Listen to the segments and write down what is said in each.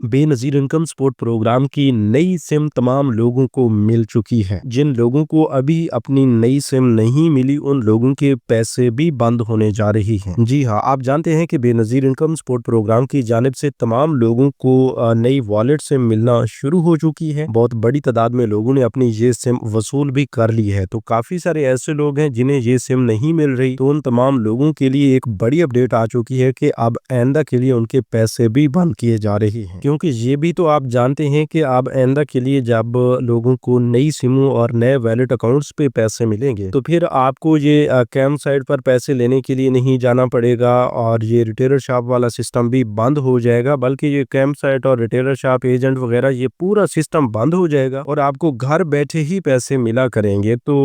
Benazir income support programme की नई SIM तमाम लोगों को मिल चुकी है। जिन लोगों को अभी अपनी नई सिम नहीं मिली उन लोगों के पैसे भी बंद होने जा रही हैं। जी हाँ, आप जानते हैं कि बेनज़ीर इनकम सपोर्ट प्रोग्राम की जानिब से तमाम लोगों को नई वॉलेट सिम मिलना शुरू हो चुकी है। बहुत बड़ी तादाद में लोगों ने अपनी ये सिम वसूल भी कर ली है। तो काफ़ी सारे ऐसे लोग हैं जिन्हें ये सिम नहीं मिल रही, तो उन तमाम लोगों के लिए एक बड़ी अपडेट आ चुकी है कि अब आइंदा के लिए उनके पैसे भी बंद किए जा रहे हैं। क्योंकि ये भी तो आप जानते हैं कि अब आइंदा के लिए जब लोगों को नई सिमों और नए वैलेट अकाउंट्स पे पैसे मिलेंगे तो फिर आपको ये कैम साइट पर पैसे लेने के लिए नहीं जाना पड़ेगा और ये रिटेलर शॉप वाला सिस्टम भी बंद हो जाएगा, बल्कि ये कैम साइट और रिटेलर शॉप एजेंट वगैरह ये पूरा सिस्टम बंद हो जाएगा और आपको घर बैठे ही पैसे मिला करेंगे। तो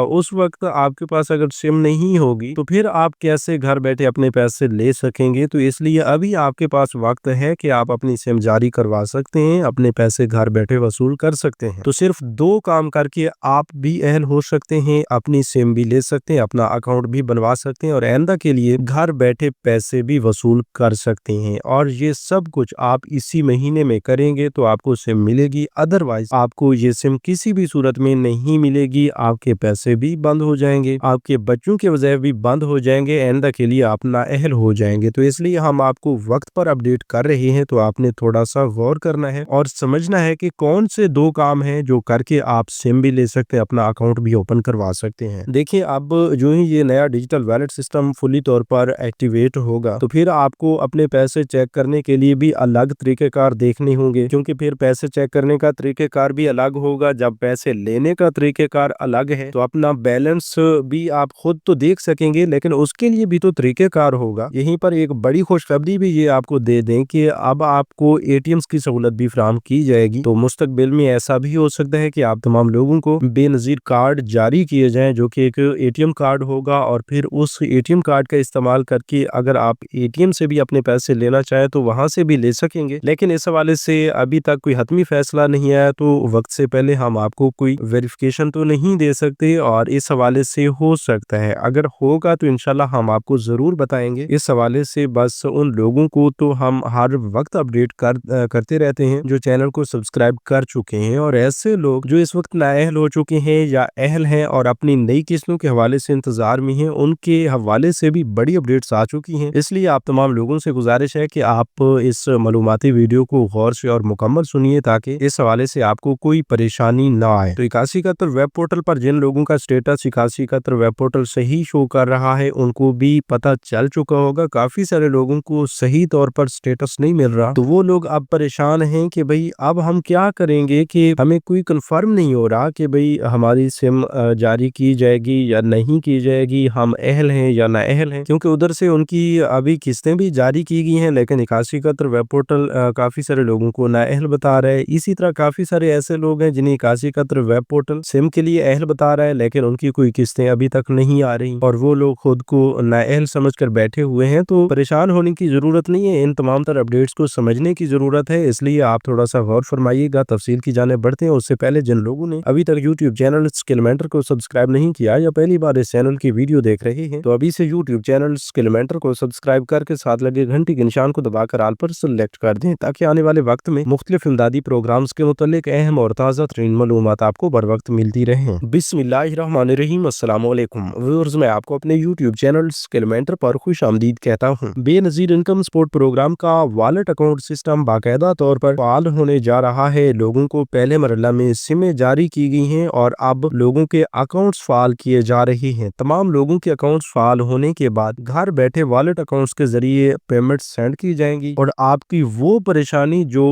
उस वक्त आपके पास अगर सिम नहीं होगी तो फिर आप कैसे घर बैठे अपने पैसे ले सकेंगे। तो इसलिए अभी आपके पास वक्त है कि आप अपनी सिम जारी करवा सकते हैं, अपने पैसे घर बैठे वसूल कर सकते हैं। तो सिर्फ 2 काम करके आप भी अहल हो सकते हैं, अपनी सिम भी ले सकते हैं, अपना अकाउंट भी बनवा सकते हैं और आइंदा के लिए घर बैठे पैसे भी वसूल कर सकते हैं। और ये सब कुछ आप इसी महीने में करेंगे तो आपको सिम मिलेगी, अदरवाइज आपको ये सिम किसी भी सूरत में नहीं मिलेगी। आपके पैसे भी बंद हो जाएंगे, आपके बच्चों के वज़ाइफ भी बंद हो जाएंगे, आइंदा के लिए आप नाअहल हो जाएंगे। तो इसलिए हम आपको वक्त पर अपडेट कर रहे हैं, तो आपने थोड़ा सा गौर करना है और समझना है कि कौन से 2 काम हैं जो करके आप सिम भी ले सकते हैं, अपना अकाउंट भी ओपन करवा सकते हैं। देखिए, अब जो ही ये नया डिजिटल वॉलेट सिस्टम फुली तौर पर एक्टिवेट होगा तो फिर आपको अपने पैसे चेक करने के लिए भी अलग तरीकेकार देखने होंगे, क्योंकि फिर पैसे चेक करने का तरीकेकार भी अलग होगा। जब पैसे लेने का तरीकेकार अलग है तो अपना बैलेंस भी आप खुद तो देख सकेंगे, लेकिन उसके लिए भी तो तरीकेकार होगा। यहीं पर एक बड़ी खुशखबरी भी ये आपको दे दें कि अब आपको एटीएम्स की सहूलत भी फराहम की जाएगी। तो मुस्तकबिल में ऐसा भी हो सकता है कि आप तमाम लोगों को बेनज़ीर कार्ड जारी किए जाएं, जो कि एक एटीएम कार्ड होगा और फिर उस एटीएम कार्ड का इस्तेमाल करके अगर आप एटीएम से भी अपने पैसे लेना चाहें तो वहां से भी ले सकेंगे। लेकिन इस हवाले से अभी तक कोई हतमी फैसला नहीं आया, तो वक्त से पहले हम आपको कोई वेरिफिकेशन तो नहीं दे सकते और इस हवाले से हो सकता है अगर होगा तो इंशाल्लाह हम आपको जरूर बताएंगे। इस हवाले से बस उन लोगों को तो हम हर वक्त अपडेट करते रहते हैं जो चैनल को सब्सक्राइब कर चुके हैं, और ऐसे लोग जो इस वक्त नाअहल हो चुके हैं या अहल हैं और अपनी नई किस्तों के हवाले से इंतजार में हैं, उनके हवाले से भी बड़ी अपडेट्स आ चुकी हैं। इसलिए आप तमाम लोगों से गुजारिश है कि आप इस मालूमाती वीडियो को गौर से और मुकम्मल सुनिए ताकि इस हवाले से आपको कोई परेशानी ना आए। तो 8171 वेब पोर्टल पर जिन लोगों का स्टेटस 8171 वेब पोर्टल सही शो कर रहा है उनको भी पता चल चुका होगा। काफी सारे लोगों को सही तौर पर स्टेटस नहीं मिल रहा, तो वो लोग अब परेशान हैं कि भाई अब हम क्या करेंगे, कि हमें कोई कंफर्म नहीं हो रहा कि भाई हमारी सिम जारी की जाएगी या नहीं की जाएगी, हम अहल हैं या ना अहल हैं। क्योंकि उधर से उनकी अभी किस्तें भी जारी की गई हैं, लेकिन 8171 वेब पोर्टल काफी सारे लोगों को ना अहल बता रहा है। इसी तरह काफी सारे ऐसे लोग हैं जिन्हें 8171 वेब पोर्टल सिम के लिए अहल बता रहा है, लेकिन उनकी कोई किस्तें अभी तक नहीं आ रही और वो लोग खुद को नाअहल समझकर बैठे हुए हैं। तो परेशान होने की जरूरत नहीं है, इन तमाम तरह अपडेट्स को समझने की जरूरत है, इसलिए आप थोड़ा सा गौर फरमाइएगा। तफसील की जाने बढ़ते हैं उससे पहले जिन लोगों ने अभी तक यूट्यूब चैनल स्किल मेंटर को सब्सक्राइब नहीं किया या पहली बार इस चैनल की वीडियो देख रहे हैं तो अभी से यूट्यूब चैनल स्किल मेंटर को सब्सक्राइब करके साथ लगे घंटी के निशान को दबाकर आल पर सेलेक्ट कर दें, ताकि आने वाले वक्त में मुख्तलिफ इमदादी प्रोग्राम्स के मुतालिक अहम और ताज़ा तरीन मालूमात आपको बर वक्त मिलती रहे। बिस्मिल्लाहिर्रहमानिर्रहीम, अस्सलाम वालेकुम व्यूअर्स, मैं आपको अपने यूट्यूब चैनल स्किल मेंटर पर खुश आमदीद कहता हूँ। बेनज़ीर इनकम सपोर्ट प्रोग्राम का वॉलेट अकाउंट सिस्टम बाकायदा तौर पर फाल होने जा रहा है। लोगों को पहले मरहला में सिमें जारी की गई हैं और अब लोगों के अकाउंट्स फाल किए जा रहे हैं। तमाम लोगों के अकाउंट्स फाल होने के बाद घर बैठे वॉलेट अकाउंट्स के जरिए पेमेंट सेंड की जाएंगी और आपकी वो परेशानी जो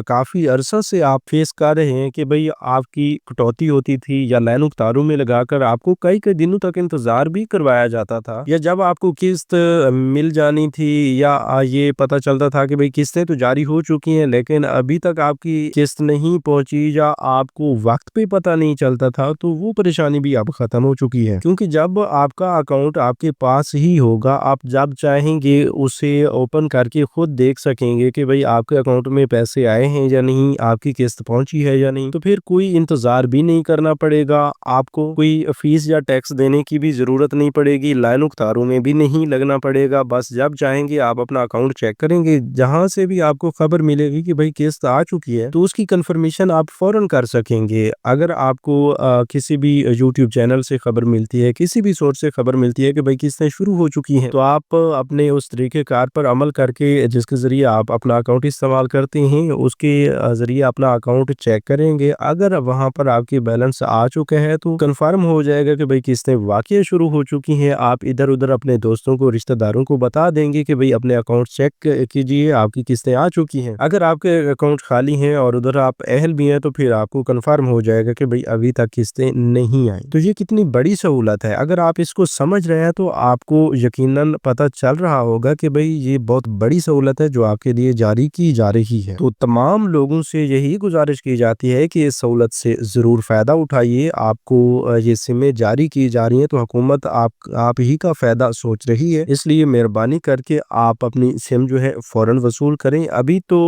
काफी अरसा से आप फेस कर रहे हैं कि भाई आपकी कटौती होती थी या लाइनों तारों में लगाकर आपको कई कई दिनों तक इंतजार भी करवाया जाता था, या जब आपको किस्त मिल जानी थी या ये पता चलता था कि भाई किस्तें तो जारी हो चुकी हैं लेकिन अभी तक आपकी किस्त नहीं पहुंची या आपको वक्त पे पता नहीं चलता था, तो वो परेशानी भी अब खत्म हो चुकी है। क्योंकि जब आपका अकाउंट आपके पास ही होगा, आप जब चाहेंगे उसे ओपन करके खुद देख सकेंगे कि भाई आपके अकाउंट में पैसे आए हैं या नहीं, आपकी किस्त पहुंची है या नहीं, तो फिर कोई इंतजार भी नहीं करना पड़ेगा, आपको कोई फीस या टैक्स देने की भी जरूरत नहीं पड़ेगी, लाइनों तारों में भी नहीं लगना पड़ेगा। बस जब चाहेंगे आप अपना अकाउंट चेक करेंगे, जहां से भी आपको खबर खबर मिलेगी कि भाई किस्त आ चुकी है, तो उसकी कंफर्मेशन आप फौरन कर सकेंगे। अगर आपको किसी भी यूट्यूब चैनल से खबर मिलती है, किसी भी सोर्स से खबर मिलती है कि भाई किस्तें शुरू हो चुकी हैं, तो आप अपने उस तरीक़ेकार पर अमल करके जिसके ज़रिए आप अपना अकाउंट इस्तेमाल करते हैं, उसके ज़रिए अपना अकाउंट चेक करेंगे। अगर वहाँ पर आपके बैलेंस आ चुका है तो कन्फर्म हो जाएगा कि भाई किस्तें वाक़ई शुरू हो चुकी हैं। आप इधर-उधर अपने दोस्तों को, रिश्तेदारों को बता देंगे कि भाई अपने अकाउंट चेक कीजिए, आपकी किस्तें आ चुकी हैं। अगर आपके अकाउंट खाली हैं और उधर आप अहल भी हैं, तो फिर आपको कन्फर्म हो जाएगा कि भाई अभी तक किस्तें नहीं आई। तो ये कितनी बड़ी सहूलत है। अगर आप इसको समझ रहे हैं तो आपको यकीनन पता चल रहा होगा कि भाई ये बहुत बड़ी सहूलत है जो आपके लिए जारी की जा रही है। तो तमाम लोगों से यही गुजारिश की जाती है कि इस सहूलत से ज़रूर फ़ायदा उठाइए। आपको ये सिमें जारी की जा रही हैं तो हुकूमत आप ही का फ़ायदा सोच रही है, इसलिए मेहरबानी करके आप अपनी सिम जो है फ़ौरन वसूल करें। अभी तो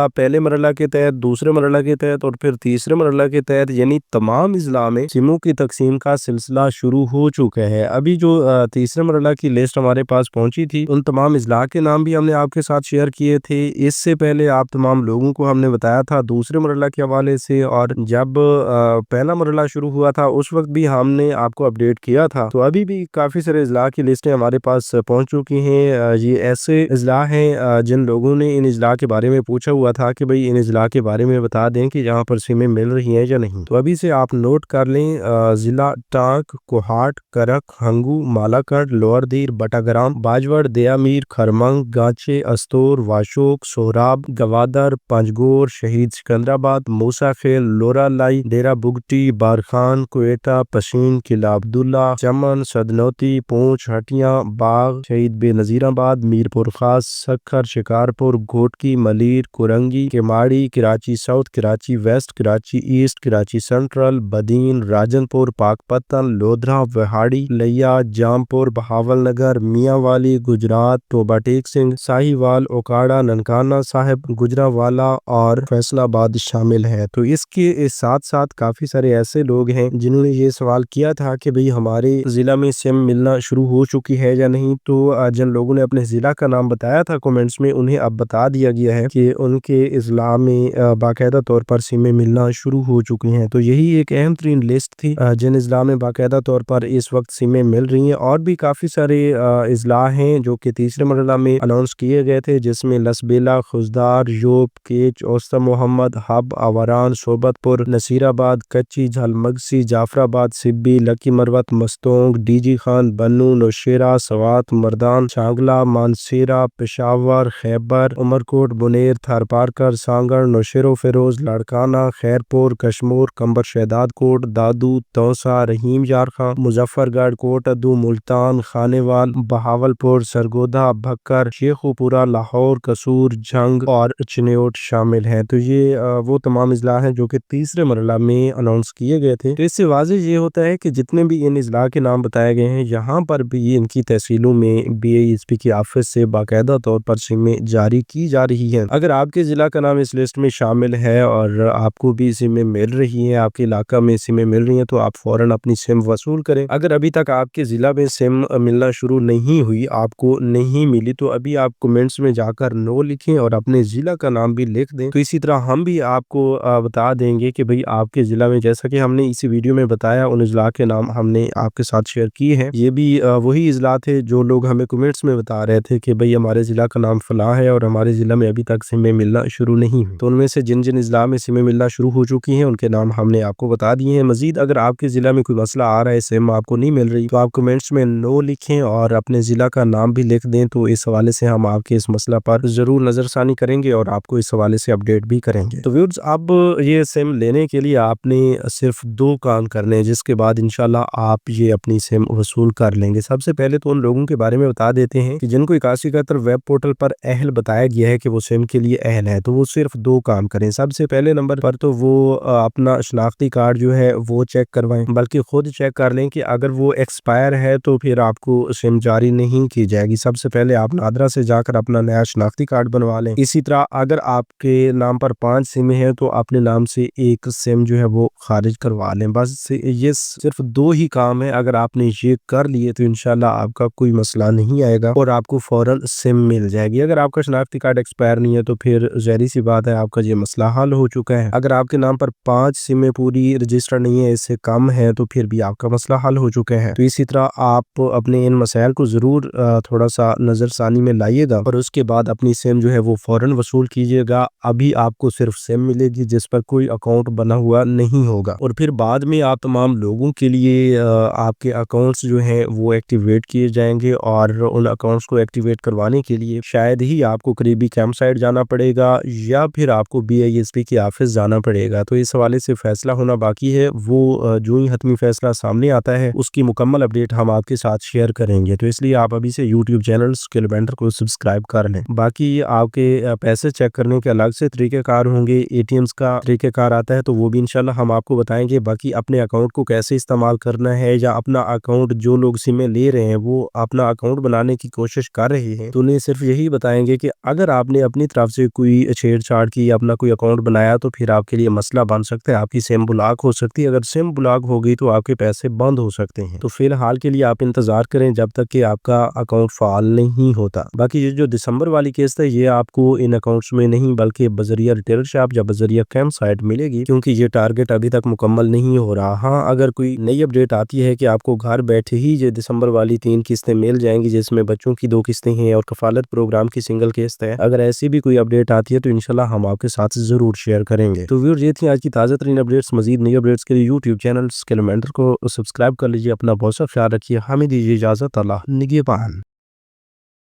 पहले मरहला के तहत, दूसरे मरहला के तहत और फिर तीसरे मरहला के तहत यानी तमाम अज़ला में सिमों की तक़सीम का सिलसिला शुरू हो चुका है। अभी जो तीसरे मरहला की लिस्ट हमारे पास पहुंची थी, उन तमाम अज़ला के नाम भी हमने आपके साथ शेयर किए थे। इससे पहले आप तमाम लोगों को हमने बताया था दूसरे मरहला के हवाले से, और जब पहला मरहला शुरू हुआ था उस वक्त भी हमने आपको अपडेट किया था। तो अभी भी काफ़ी सारे अज़ला की लिस्टें हमारे पास पहुंच चुकी हैं। ये ऐसे अज़ला हैं जिन लोगों ने इन अज़ला के बारे में पूछा हुआ था कि भाई इन अज़ला के बारे में बता दें कि यहाँ पर सिमें मिल रही हैं या नहीं। तो अभी से आप नोट कर लें। ज़िला टांक, कोहाट, करक, हंगू, मालाकड़, लोअर दीर, बटाग्राम, बाजवड़, दयामीर, खरमंग, गांचे, अस्तोर, वाशोक, सोहराब, गवादर, पंजगोर, शहीद सिकंदराबाद, मूसा खेल, लोरा लाई, डेरा बुगटी, बारखान, क्वेटा, पशीन, किला अब्दुल्ला, चमन, सदनौती, पूंछ, हटियां, बाग, शहीद Benazirabad, Mirpur Khas, Sukkur, Shikarpur, Ghotki, Malir, Korangi, Keamari, Karachi south, Karachi west, Karachi east, Karachi central, Badin, Rajanpur, Pakpattan, Lodhran, Vehari, Layyah, Jampur, Bahawalnagar, Mianwali, Gujrat, Toba Tek Singh, Sahiwal, Okara, Nankana Sahib, Gujranwala और फैसलाबाद शामिल है। तो इसके साथ साथ काफ़ी सारे ऐसे लोग हैं जिन्होंने ये सवाल किया था कि भाई हमारे ज़िला में सिम मिलना शुरू हो चुकी है या नहीं। तो जिन लोगों ने अपने ज़िला का नाम बताया था कमेंट्स में, उन्हें अब बता दिया गया है कि उनके अज़ला में बाकायदा तौर पर सिमें मिलना शुरू हो चुकी हैं। तो यही एक अहम तरीन लिस्ट थी जिन अज़ला में बाकायदा तौर पर इस वक्त सिमें मिल रही हैं। और भी काफ़ी सारे अज़ला हैं जो कि तीसरे मरहला में अनाउंस किए गए थे, जिसमें लसबेला, खुजदार, योब, केच, औस्ता मोहम्मद, हब, आवारान, सोबतपुर, नसीराबाद, कच्ची, झलमगसी, जाफराबाद, सिब्बी, लकी मरवत, मस्तोंग, डीजी खान, बन्नू, नौशेरा, सवात, मर्दान, शांगला, मानसेरा, पेशावर, खैबर, उमरकोट, बुनेर, थारपारकर, सांगड़, नौशेरो फिरोज, लाड़काना, खैरपुर, कश्मूर, कंबर शहदाद कोट, दादू, तौसा, रहीम यार खां, मुजफ्फरगढ़, कोटअदू, मुल्तान, खानेवाल, बहावलपुर, सरगोधा, भक्कर, शेखुपुरा, लाहौर, कसूर, जंग और चिन्योट शामिल हैं। तो ये वो तमाम अज़ला हैं जो कि तीसरे मरहला में अनाउंस किए गए थे। तो इससे वाज़ेह ये होता है कि जितने भी इन अज़ला के नाम बताए गए हैं, यहाँ पर भी इनकी तहसीलों में BISP की ऑफिस से बाकायदा तौर पर सिमें जारी की जा रही हैं। अगर आपके ज़िला का नाम इस लिस्ट में शामिल है और आपको भी सिमें मिल रही हैं, आपके इलाका में सिमें मिल रही हैं, तो आप फ़ौरन अपनी सिम वसूल करें। अगर अभी तक आपके ज़िला में सिम मिलना शुरू नहीं हुई, आपको नहीं मिली, तो अभी आप कमेंट्स में जाकर नो लिखें और अपने ज़िला का नाम भी लिख दें। तो इसी तरह हम भी आपको बता देंगे कि भाई आपके ज़िला में, जैसा कि हमने इसी वीडियो में बताया, उन अज़ला के नाम हमने आपके साथ शेयर किए हैं। ये भी वही अज़ला थे जो लोग हमें कमेंट्स में बता रहे थे कि भाई हमारे ज़िला का नाम फलां है और हमारे ज़िला में अभी तक सिमें मिलना शुरू नहीं हुई। तो उनमें से जिन जिन अज़ला में सिमें मिलना शुरू हो चुकी हैं, उनके नाम हमने आपको बता दिए हैं। मज़ीद अगर आपके ज़िला में कोई मसला आ रहा है, सिम आपको नहीं मिल रही, तो आप कमेंट्स में नो लिखें और अपने ज़िला का नाम भी लिख दें। तो इस हवाले से हम आपके इस मसला पर ज़रूर नज़रसानी करेंगे और आपको इस हवाले से अपडेट भी करेंगे। तो व्यूअर्स, अब ये सिम लेने के लिए आपने सिर्फ 2 काम करने हैं, जिसके बाद इंशाल्लाह आप ये अपनी सिम वसूल कर लेंगे। सबसे पहले तो उन लोगों के बारे में बता देते हैं कि जिनको 8171 वेब पोर्टल पर अहल बताया गया है कि वो सिम के लिए अहल है, तो वो सिर्फ 2 काम करें। सबसे पहले नंबर पर तो वो अपना शनाख्ती कार्ड जो है वो चेक करवाएं, बल्कि खुद चेक कर लें कि अगर वो एक्सपायर है तो फिर आपको सिम जारी नहीं की जाएगी। सबसे पहले आप नादरा से जाकर अपना नया शनाख्ती कार्ड बनवा लें। इसी तरह अगर आपके नाम पर 5 सिम है तो अपने नाम से 1 सिम जो है वो खारिज करवा लें। बस ये सिर्फ 2 ही काम है। अगर आपने ये कर लिए तो इंशाल्लाह आपका कोई मसला नहीं आएगा और आपको फौरन सिम मिल जाएगी। अगर आपका शनाख्ती कार्ड एक्सपायर नहीं है تو پھر ظاہر سی بات ہے آپ کا یہ مسئلہ حل ہو چکا ہے۔ اگر آپ کے نام پر 5 سمیں پوری رجسٹر نہیں ہے، اس سے کم ہے، تو پھر بھی آپ کا مسئلہ حل ہو چکا ہے۔ تو اسی طرح آپ اپنے ان مسائل کو ضرور تھوڑا سا نظر ثانی میں لائیے گا، اور اس کے بعد اپنی سم جو ہے وہ فوراً وصول کیجیے گا۔ ابھی آپ کو صرف سم ملے گی جس پر کوئی اکاؤنٹ بنا ہوا نہیں ہوگا، اور پھر بعد میں آپ تمام لوگوں کے لیے آپ کے اکاؤنٹس جو ہیں وہ ایکٹیویٹ کیے جائیں گے، اور ان اکاؤنٹس کو ایکٹیویٹ کروانے کے لیے شاید ہی آپ کو قریبی کیمپ سائٹ جانا پڑے گا، یا پھر آپ کو BISP کے آفس جانا پڑے گا۔ تو اس حوالے سے فیصلہ ہونا باقی ہے، وہ جو ہی حتمی فیصلہ سامنے آتا ہے اس کی مکمل اپڈیٹ ہم آپ کے ساتھ شیئر کریں گے۔ تو اس لیے آپ ابھی سے YouTube چینل اسکل بینڈر کو سبسکرائب کر لیں۔ باقی آپ کے پیسے چیک کرنے کے الگ سے طریقہ کار ہوں گے، ATMs کا طریقہ کار آتا ہے، تو وہ بھی انشاءاللہ ہم آپ کو بتائیں گے۔ باقی اپنے اکاؤنٹ کو کیسے استعمال کرنا ہے، یا اپنا اکاؤنٹ جو لوگ سمیں لے رہے ہیں وہ اپنا اکاؤنٹ بنانے کی کوشش کر رہے ہیں، تو انہیں صرف یہی بتائیں گے کہ اگر آپ نے اپنی طرف سے کوئی چھیڑ چھاڑ کی، اپنا کوئی اکاؤنٹ بنایا، تو پھر آپ کے لیے مسئلہ بن سکتا ہے، آپ کی سم بلاک ہو سکتی ہے۔ اگر سم بلاک ہو گئی تو آپ کے پیسے بند ہو سکتے ہیں۔ تو فی الحال کے لیے آپ انتظار کریں جب تک کہ آپ کا اکاؤنٹ فعال نہیں ہوتا۔ باقی یہ جو دسمبر والی قسط ہے یہ آپ کو ان اکاؤنٹس میں نہیں بلکہ بذریعہ ریٹیل شاپ یا بذریعہ کیمپ سائٹ ملے گی، کیونکہ یہ ٹارگٹ ابھی تک مکمل نہیں ہو رہا۔ ہاں، اگر کوئی نئی اپڈیٹ آتی ہے کہ آپ کو گھر بیٹھے ہی یہ دسمبر والی 3 قسطیں مل جائیں گی، جس میں بچوں کی 2 قسطیں ہیں اور کفالت پروگرام کی سنگل قسط ہے، اگر ایسی بھی کوئی اپڈیٹ آتی ہے تو انشاءاللہ ہم آپ کے ساتھ ضرور شیئر کریں گے۔ تو ویورز، یہ تھی آج کی تازہ ترین اپڈیٹس۔ مزید نئی اپڈیٹس کے لیے YouTube چینل اسکل بینڈر کو سبسکرائب کر لیجیے۔ اپنا بہت سا خیال رکھیے، ہمیں دیجیے اجازت۔ اللہ نگہبان۔